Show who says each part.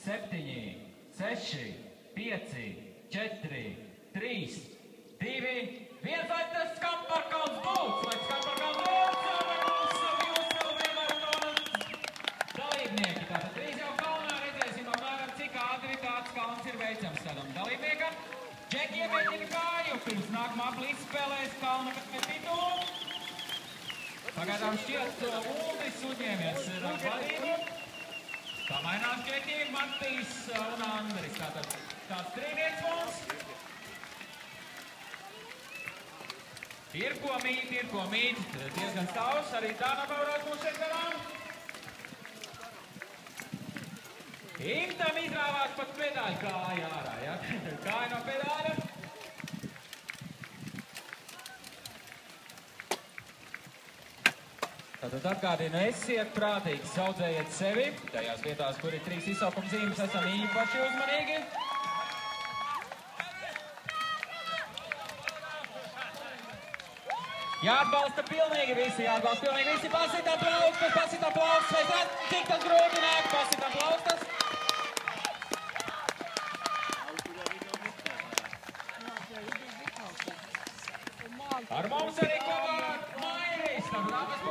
Speaker 1: 7, 6, 5, 4, 3, 2, 1. Vai tas Kamparkalns būs! Vai tas Kamparkalns būs! Jūsu maratona dalībnieki. Tātad 3 jau kalnā redzēsim apmēram, cik ātri tāds kalns ir veicams tādam dalībniekam. Džeki iemēģina kāju, pirms nākamā līdzspēlēs kalna titulu. Pagaidām šķiet Uldis uzņēmies vadību. Tā mainās Džeki, Matīs un Andris. Tātad tāds trīnieks mums. Ir ko mīt. Diezgan stāvs, arī tā nabaurās mums šeit garām. Imtam izrāvās pat pedāļu kāja ārā, ja? Kāja no pedāļa. Tātad atgādinu, esiet prātīgi, saudzējiet sevi. Tajās vietās, kur ir 3 izsaukuma zīmes, esam īpaši uzmanīgi. Jāatbalsta pilnīgi visi, Pasit aplaustas, vai zāt, cik tas grūti nāk, pasit aplaustas. Ar mums arī kopā Mairis, tad labas